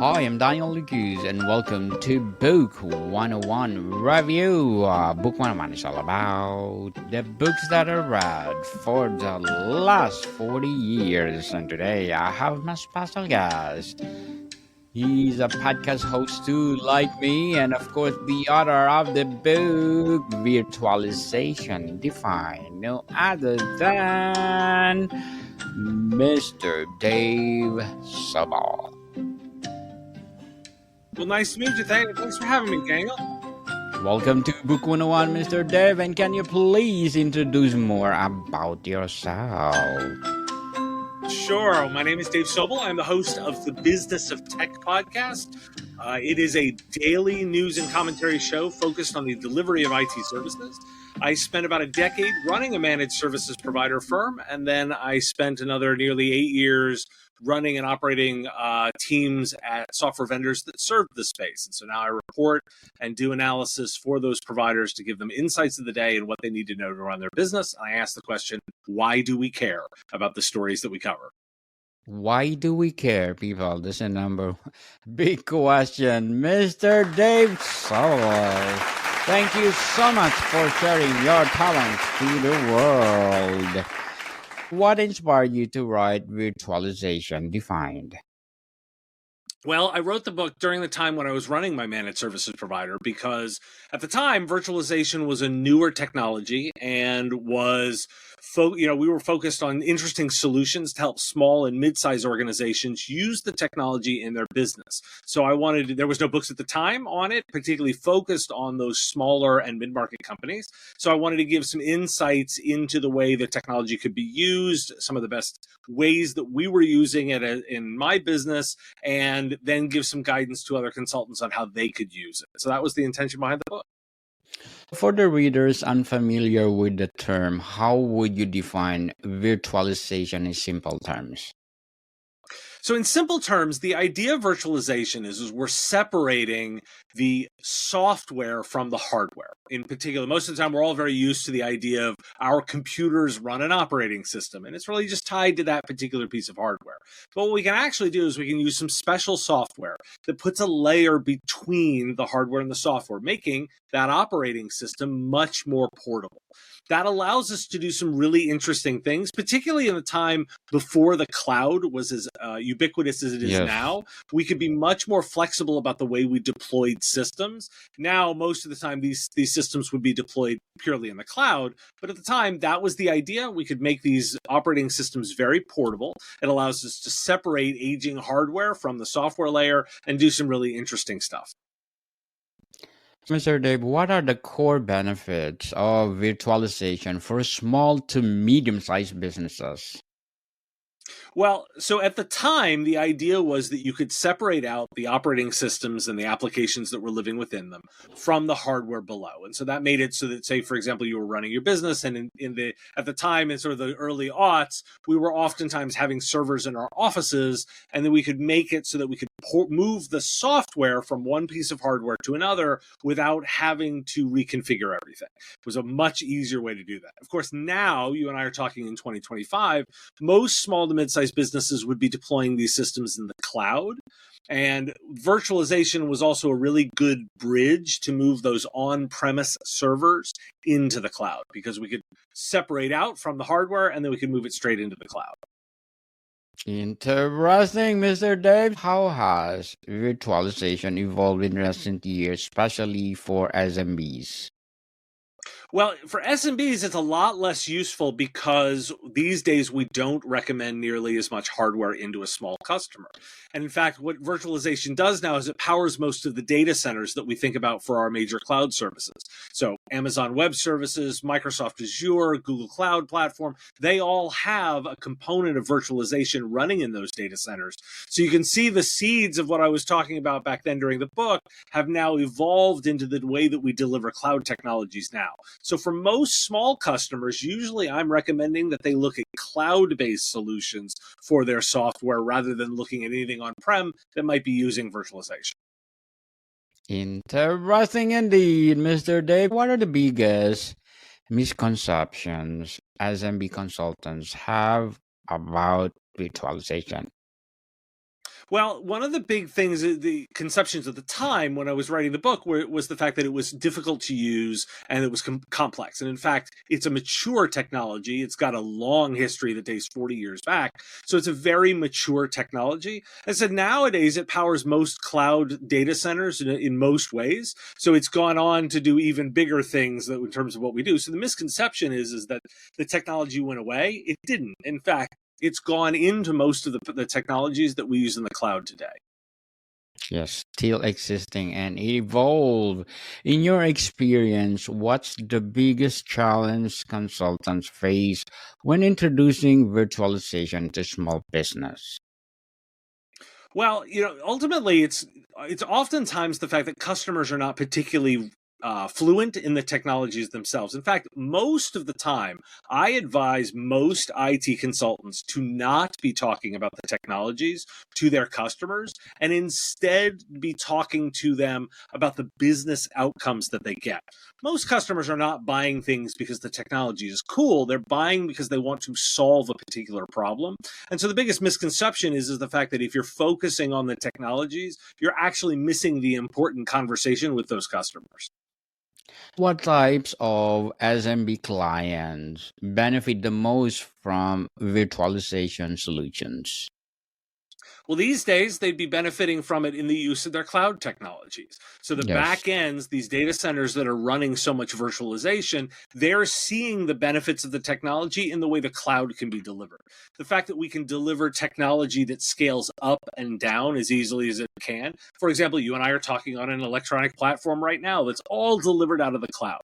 Hi, I'm Daniel Lucas, and welcome to Book 101 Review. Book 101 is all about the books that I read for the last 40 years. And today I have my special guest. He's a podcast host too, like me, and of course, the author of the book Virtualization Defined, no other than Mr. Dave Sobel. Well, nice to meet you. Thanks for having me, Daniel. Welcome to Book 101, Mr. Dev, and can you please introduce more about yourself? Sure. My name is Dave Sobel. I'm the host of the Business of Tech podcast. It is a daily news and commentary show focused on the delivery of IT services. I spent about a decade running a managed services provider firm, and then I spent another nearly 8 years running and operating teams at software vendors that served the space. And so now I report and do analysis for those providers to give them insights of the day and what they need to know to run their business. And I ask the question, why do we care about the stories that we cover? Why do we care, people? This is a number big question. Mr. Dave Sobel, thank you so much for sharing your talents to the world. What inspired you to write Virtualization Defined? Well, I wrote the book during the time when I was running my managed services provider because at the time, virtualization was a newer technology and we were focused on interesting solutions to help small and mid-sized organizations use the technology in their business. So there was no books at the time on it, particularly focused on those smaller and mid-market companies. So I wanted to give some insights into the way the technology could be used, some of the best ways that we were using it in my business, and then give some guidance to other consultants on how they could use it. So that was the intention behind the book. For the readers unfamiliar with the term, how would you define virtualization in simple terms? So in simple terms, the idea of virtualization is we're separating the software from the hardware. In particular, most of the time, we're all very used to the idea of our computers run an operating system, and it's really just tied to that particular piece of hardware. But what we can actually do is we can use some special software that puts a layer between the hardware and the software, making that operating system much more portable. That allows us to do some really interesting things, particularly in the time before the cloud was as ubiquitous as it is now. We could be much more flexible about the way we deployed systems. Now, most of the time, these systems would be deployed purely in the cloud. But at the time, that was the idea. We could make these operating systems very portable. It allows us to separate aging hardware from the software layer and do some really interesting stuff. Mr. Dave, what are the core benefits of virtualization for small to medium-sized businesses? Well, so at the time, the idea was that you could separate out the operating systems and the applications that were living within them from the hardware below. And so that made it so that, say, for example, you were running your business, and at the time, in sort of the early aughts, we were oftentimes having servers in our offices, and then we could make it so that we could move the software from one piece of hardware to another without having to reconfigure everything. It was a much easier way to do that. Of course, now you and I are talking in 2025, most small to mid-sized businesses would be deploying these systems in the cloud. And virtualization was also a really good bridge to move those on-premise servers into the cloud, because we could separate out from the hardware and then we could move it straight into the cloud. Interesting, Mr. Dave. How has virtualization evolved in recent years, especially for SMBs? Well, for SMBs, it's a lot less useful because these days we don't recommend nearly as much hardware into a small customer. And in fact, what virtualization does now is it powers most of the data centers that we think about for our major cloud services. So Amazon Web Services, Microsoft Azure, Google Cloud Platform, they all have a component of virtualization running in those data centers. So you can see the seeds of what I was talking about back then during the book have now evolved into the way that we deliver cloud technologies now. So for most small customers, usually I'm recommending that they look at cloud-based solutions for their software rather than looking at anything on-prem that might be using virtualization. Interesting indeed, Mr. Dave. What are the biggest misconceptions SMB consultants have about virtualization? Well, one of the big things, the conceptions at the time when I was writing the book, was the fact that it was difficult to use and it was complex. And in fact, it's a mature technology. It's got a long history that dates 40 years back. So it's a very mature technology. I said nowadays it powers most cloud data centers in most ways. So it's gone on to do even bigger things in terms of what we do. So the misconception is that the technology went away. It didn't. In fact, it's gone into most of the technologies that we use in the cloud today. Yes, still existing and evolve. In your experience, what's the biggest challenge consultants face when introducing virtualization to small business? Well, ultimately, it's oftentimes the fact that customers are not particularly fluent in the technologies themselves. In fact, most of the time, I advise most IT consultants to not be talking about the technologies to their customers and instead be talking to them about the business outcomes that they get. Most customers are not buying things because the technology is cool. They're buying because they want to solve a particular problem. And so the biggest misconception is the fact that if you're focusing on the technologies, you're actually missing the important conversation with those customers. What types of SMB clients benefit the most from virtualization solutions? Well, these days they'd be benefiting from it in the use of their cloud technologies. So the Yes. back ends, these data centers that are running so much virtualization, they're seeing the benefits of the technology in the way the cloud can be delivered. The fact that we can deliver technology that scales up and down as easily as it can. For example, you and I are talking on an electronic platform right now that's all delivered out of the cloud.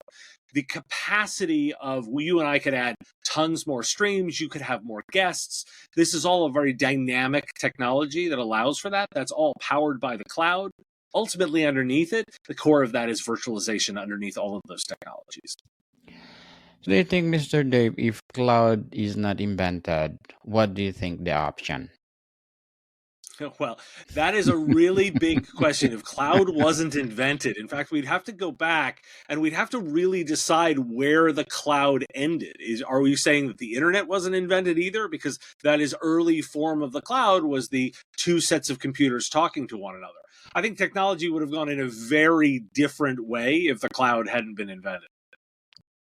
The capacity of you and I could add tons more streams, you could have more guests. This is all a very dynamic technology that allows for that. That's all powered by the cloud. Ultimately, underneath it, the core of that is virtualization underneath all of those technologies. So do you think, Mr. Dave, if cloud is not invented, what do you think the option? Well, that is a really big question. If cloud wasn't invented, in fact, we'd have to go back and we'd have to really decide where the cloud ended. Are we saying that the internet wasn't invented either? Because that is early form of the cloud was the two sets of computers talking to one another. I think technology would have gone in a very different way if the cloud hadn't been invented.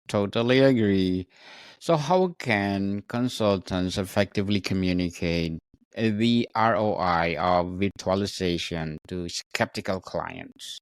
Totally agree. So, how can consultants effectively communicate the ROI of virtualization to skeptical clients?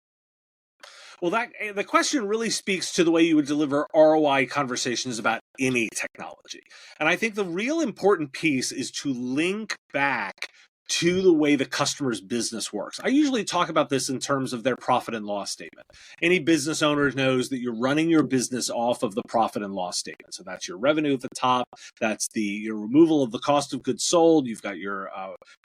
Well, the question really speaks to the way you would deliver ROI conversations about any technology. And I think the real important piece is to link back to the way the customer's business works. I usually talk about this in terms of their profit and loss statement. Any business owner knows that you're running your business off of the profit and loss statement. So that's your revenue at the top, that's your removal of the cost of goods sold, you've got your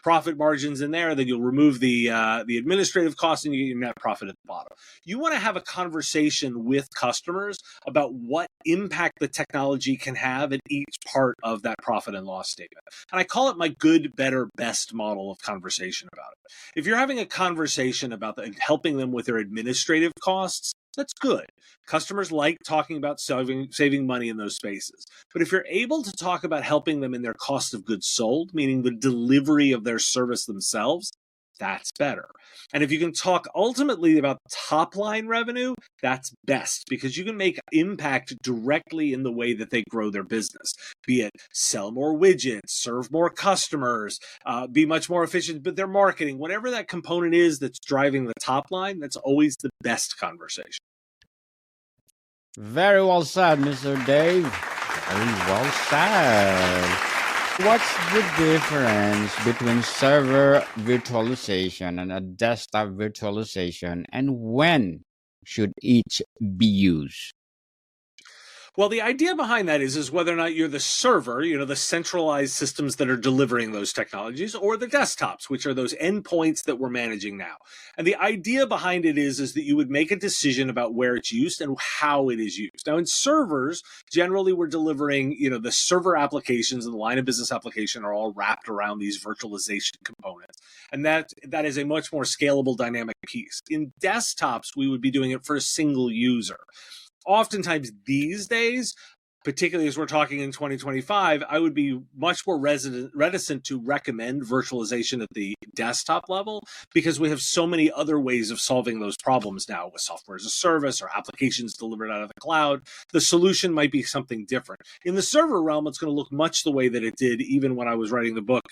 profit margins in there, then you'll remove the administrative costs and you get your net profit at the bottom. You want to have a conversation with customers about what impact the technology can have at each part of that profit and loss statement. And I call it my good, better, best model of conversation about it. If you're having a conversation about helping them with their administrative costs, that's good. Customers like talking about saving money in those spaces. But if you're able to talk about helping them in their cost of goods sold, meaning the delivery of their service themselves, that's better. And if you can talk ultimately about top line revenue, that's best because you can make impact directly in the way that they grow their business, be it sell more widgets, serve more customers, be much more efficient, but their marketing, whatever that component is that's driving the top line, that's always the best conversation. Very well said, Mr. Dave. Very well said. What's the difference between server virtualization and a desktop virtualization, and when should each be used? Well, the idea behind that is whether or not you're the server, the centralized systems that are delivering those technologies, or the desktops, which are those endpoints that we're managing now. And the idea behind it is that you would make a decision about where it's used and how it is used. Now, in servers, generally we're delivering, the server applications and the line of business application are all wrapped around these virtualization components. And that is a much more scalable, dynamic piece. In desktops, we would be doing it for a single user. Oftentimes these days, particularly as we're talking in 2025, I would be much more reticent to recommend virtualization at the desktop level because we have so many other ways of solving those problems now with software as a service or applications delivered out of the cloud. The solution might be something different. In the server realm, it's going to look much the way that it did even when I was writing the book,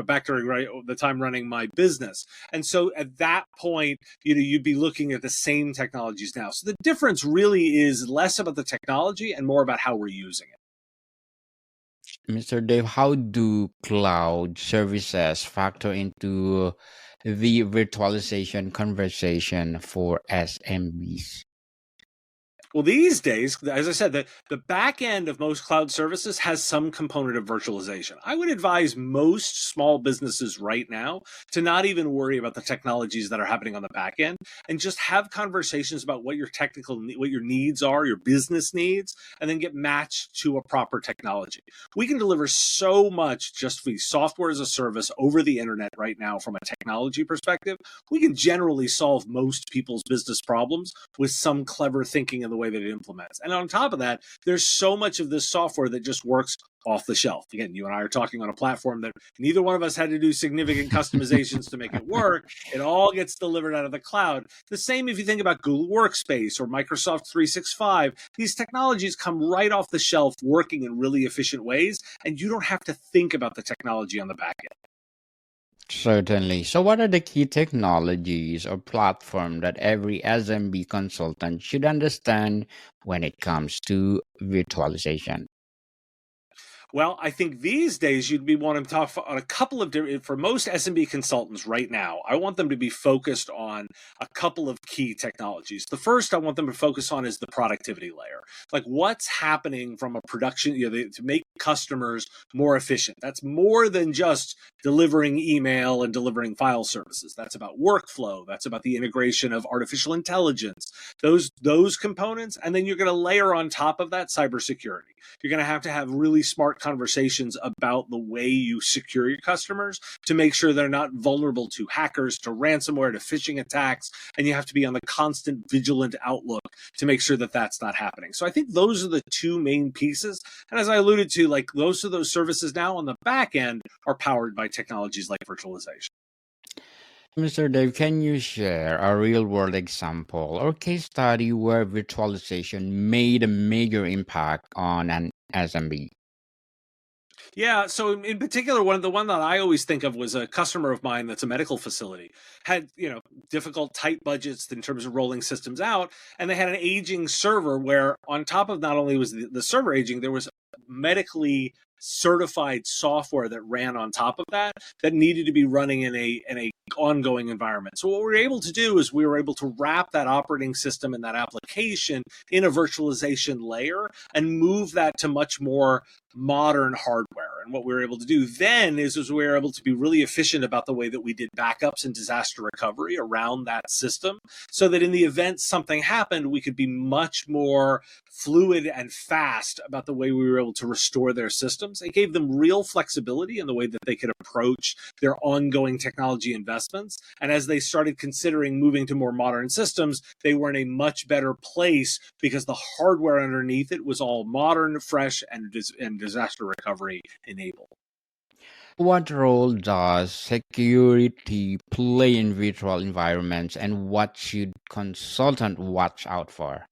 back during the time running my business. And so at that point, you'd be looking at the same technologies now. So the difference really is less about the technology and more about how we're using it. Mr. Dave, how do cloud services factor into the virtualization conversation for SMBs? Well, these days, as I said, the back end of most cloud services has some component of virtualization. I would advise most small businesses right now to not even worry about the technologies that are happening on the back end and just have conversations about what your needs are, your business needs, and then get matched to a proper technology. We can deliver so much just for software as a service over the internet right now from a technology perspective. We can generally solve most people's business problems with some clever thinking in the way that it implements. And on top of that, there's so much of this software that just works off the shelf. Again, you and I are talking on a platform that neither one of us had to do significant customizations to make it work. It all gets delivered out of the cloud. The same if you think about Google Workspace or Microsoft 365. These technologies come right off the shelf working in really efficient ways, and you don't have to think about the technology on the back end. Certainly. So, what are the key technologies or platform that every SMB consultant should understand when it comes to virtualization? Well, I think these days you'd be wanting to talk on a couple of different, for most SMB consultants right now, I want them to be focused on a couple of key technologies. The first I want them to focus on is the productivity layer. Like what's happening from a production, to make customers more efficient. That's more than just delivering email and delivering file services. That's about workflow. That's about the integration of artificial intelligence, those components. And then you're going to layer on top of that cybersecurity. You're going to have really smart conversations about the way you secure your customers to make sure they're not vulnerable to hackers, to ransomware, to phishing attacks. And you have to be on the constant vigilant outlook to make sure that that's not happening. So I think those are the two main pieces. And as I alluded to, like most of those services now on the back end are powered by technologies like virtualization. Mr. Dave, can you share a real world example or case study where virtualization made a major impact on an SMB? Yeah, so in particular, the one that I always think of was a customer of mine that's a medical facility. Had, difficult, tight budgets in terms of rolling systems out, and they had an aging server where on top of not only was the server aging, there was medically certified software that ran on top of that needed to be running in a ongoing environment. So what we were able to do is we were able to wrap that operating system and that application in a virtualization layer and move that to much more modern hardware. And what we were able to do then is we were able to be really efficient about the way that we did backups and disaster recovery around that system so that in the event something happened, we could be much more fluid and fast about the way we were able to restore their systems. It gave them real flexibility in the way that they could approach their ongoing technology investments. And as they started considering moving to more modern systems, they were in a much better place because the hardware underneath it was all modern, fresh, and disaster recovery enabled. What role does security play in virtual environments and what should consultant watch out for?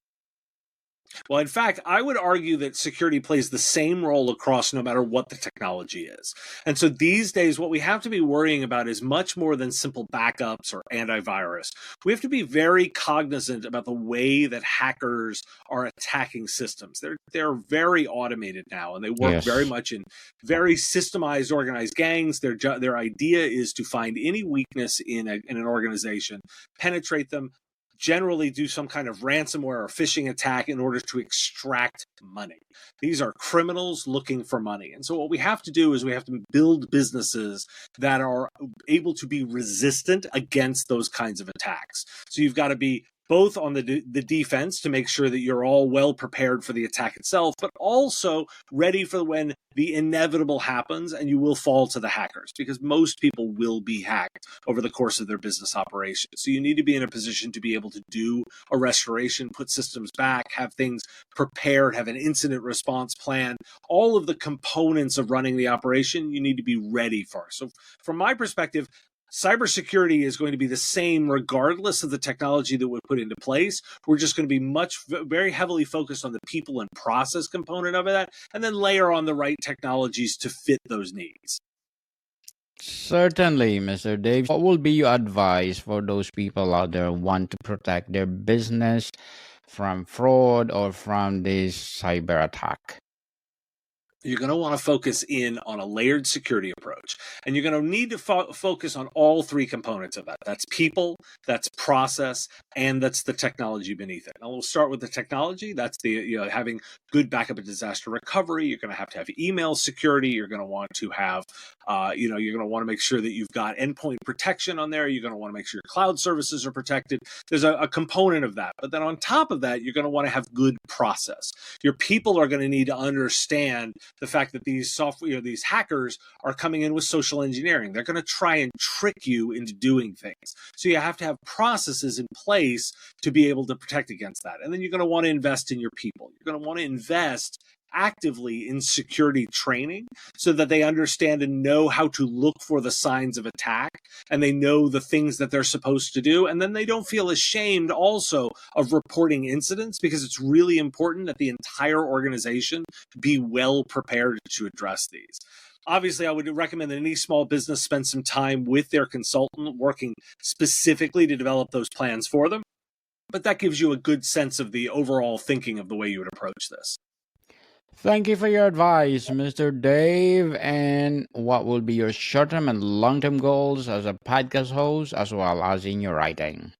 Well, in fact, I would argue that security plays the same role across no matter what the technology is. And so these days, what we have to be worrying about is much more than simple backups or antivirus. We have to be very cognizant about the way that hackers are attacking systems. They're very automated now, and they work very Yes. much in very systemized, organized gangs. Their idea is to find any weakness in an organization, penetrate them, generally do some kind of ransomware or phishing attack in order to extract money. These are criminals looking for money. And so what we have to do is we have to build businesses that are able to be resistant against those kinds of attacks. So you've got to be both on the defense to make sure that you're all well prepared for the attack itself, but also ready for when the inevitable happens and you will fall to the hackers, because most people will be hacked over the course of their business operation. So you need to be in a position to be able to do a restoration, put systems back, have things prepared, have an incident response plan, all of the components of running the operation you need to be ready for. So from my perspective, cybersecurity is going to be the same regardless of the technology that we put into place. We're just going to be very heavily focused on the people and process component of that, and then layer on the right technologies to fit those needs. Certainly, Mr. Dave. What will be your advice for those people out there who want to protect their business from fraud or from this cyber attack? You're going to want to focus in on a layered security approach. And you're going to need to focus on all three components of that. That's people, that's process, and that's the technology beneath it. Now we'll start with the technology. That's the having good backup and disaster recovery. You're going to have email security. You're going to want to have, you're going to want to make sure that you've got endpoint protection on there. You're going to want to make sure your cloud services are protected. There's a component of that. But then on top of that, you're going to want to have good process. Your people are going to need to understand the fact that these these hackers are coming in with social engineering. They're going to try and trick you into doing things. So you have to have processes in place to be able to protect against that. And then you're going to want to invest in your people. You're going to want to invest actively in security training so that they understand and know how to look for the signs of attack, and they know the things that they're supposed to do. And then they don't feel ashamed also of reporting incidents, because it's really important that the entire organization be well prepared to address these. Obviously, I would recommend that any small business spend some time with their consultant working specifically to develop those plans for them. But that gives you a good sense of the overall thinking of the way you would approach this. Thank you for your advice, Mr. Dave. And what will be your short-term and long-term goals as a podcast host, as well as in your writing?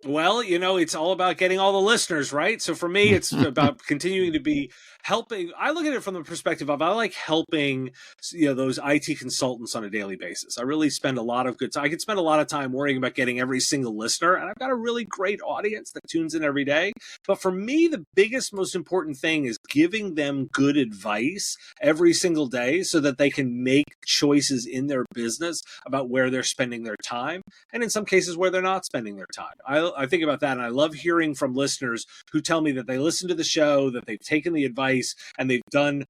Well, it's all about getting all the listeners, right? So for me, it's about continuing to be helping. I look at it from the perspective of I like helping, those IT consultants on a daily basis. I really spend a lot of good time. I could spend a lot of time worrying about getting every single listener, and I've got a really great audience that tunes in every day. But for me, the biggest, most important thing is giving them good advice every single day so that they can make choices in their business about where they're spending their time, and in some cases where they're not spending their time. I think about that, and I love hearing from listeners who tell me that they listen to the show, that they've taken the advice, and they've gone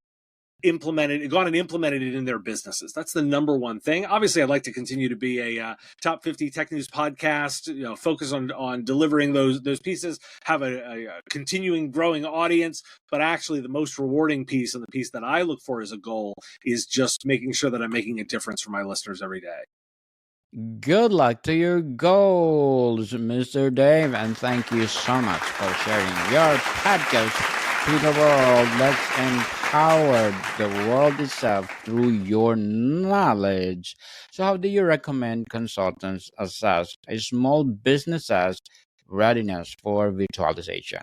and implemented it in their businesses. That's the number one thing. Obviously, I'd like to continue to be a top 50 tech news podcast, focus on delivering those pieces, have a continuing growing audience. But actually, the most rewarding piece, and the piece that I look for as a goal, is just making sure that I'm making a difference for my listeners every day. Good luck to your goals, Mr. Dave, and thank you so much for sharing your podcast to the world. Let's empower the world itself through your knowledge. So, how do you recommend consultants assess a small business's readiness for virtualization?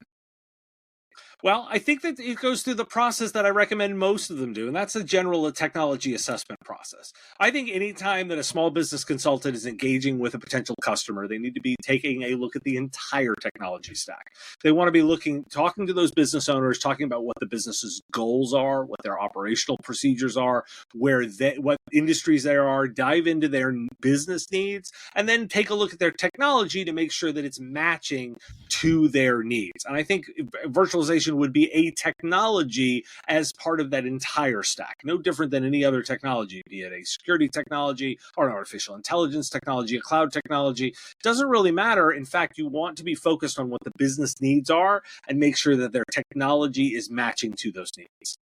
Well, I think that it goes through the process that I recommend most of them do, and that's a general technology assessment process. I think anytime that a small business consultant is engaging with a potential customer, they need to be taking a look at the entire technology stack. They want to be talking to those business owners, talking about what the business's goals are, what their operational procedures are, what industries there are, dive into their business needs, and then take a look at their technology to make sure that it's matching to their needs. And I think virtualization would be a technology as part of that entire stack, no different than any other technology, be it a security technology or an artificial intelligence technology, a cloud technology. It doesn't really matter. In fact, you want to be focused on what the business needs are and make sure that their technology is matching to those needs.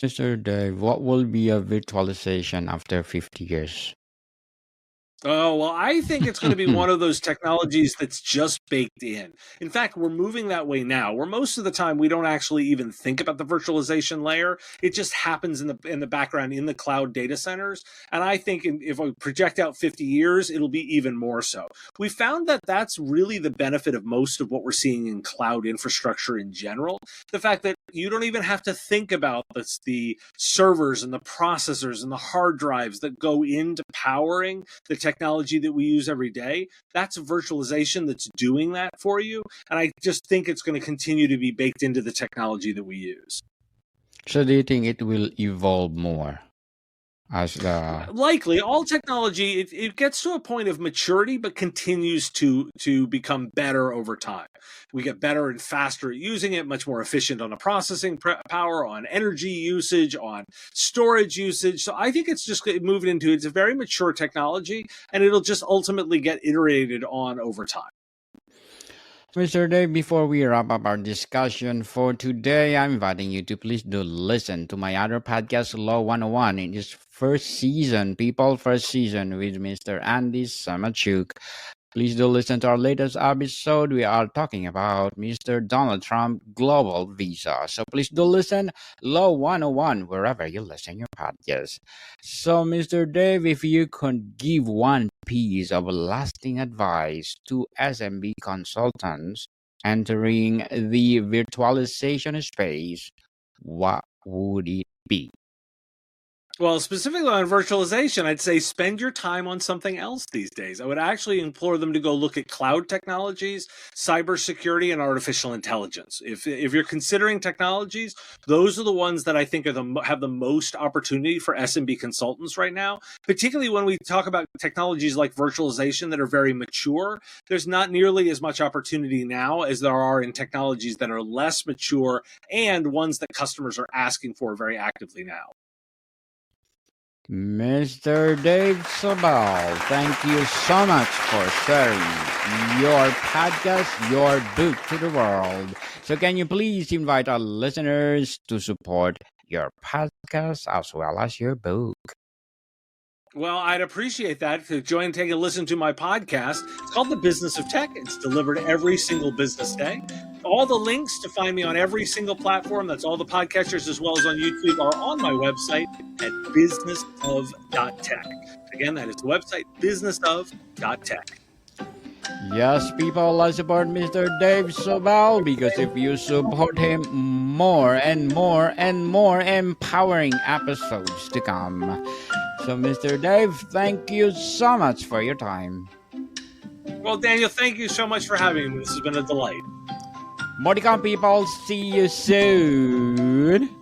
Mr. Dave, what will be a virtualization after 50 years? Oh, well, I think it's going to be one of those technologies that's just baked in. In fact, we're moving that way now, where most of the time we don't actually even think about the virtualization layer. It just happens in the background in the cloud data centers. And I think if I project out 50 years, it'll be even more so. We found that that's really the benefit of most of what we're seeing in cloud infrastructure in general. The fact that you don't even have to think about the servers and the processors and the hard drives that go into powering the technology that we use every day. That's virtualization that's doing that for you. And I just think it's going to continue to be baked into the technology that we use. So do you think it will evolve more as the Likely, all technology it gets to a point of maturity, but continues to become better over time. We get better and faster at using it, much more efficient on the processing power, on energy usage, on storage usage. So I think it's just moving into it's a very mature technology, and it'll just ultimately get iterated on over time. Mr. Dave, before we wrap up our discussion for today, I'm inviting you to please do listen to my other podcast, Law 101, in its first season, first season with Mr. Andy Samachuk. Please do listen to our latest episode. We are talking about Mr. Donald Trump global visa. So please do listen, Law 101, wherever you listen your podcast. So, Mr. Dave, if you could give one piece of lasting advice to SMB consultants entering the virtualization space, what would it be? Well, specifically on virtualization, I'd say spend your time on something else these days. I would actually implore them to go look at cloud technologies, cybersecurity, and artificial intelligence. If you're considering technologies, those are the ones that I think have the most opportunity for SMB consultants right now. Particularly when we talk about technologies like virtualization that are very mature, there's not nearly as much opportunity now as there are in technologies that are less mature and ones that customers are asking for very actively now. Mr. Dave Sobel, thank you so much for sharing your podcast, your book to the world. So can you please invite our listeners to support your podcast as well as your book? Well, I'd appreciate that. To join and take a listen to my podcast. It's called The Business of Tech. It's delivered every single business day. All the links to find me on every single platform, that's all the podcasters as well as on YouTube, are on my website at businessof.tech. Again, that is the website, businessof.tech. Yes, people, let's support Mr. Dave Sobel because if you support him, more and more and more empowering episodes to come. So, Mr. Dave, thank you so much for your time. Well, Daniel, thank you so much for having me. This has been a delight. More to come, people. See you soon.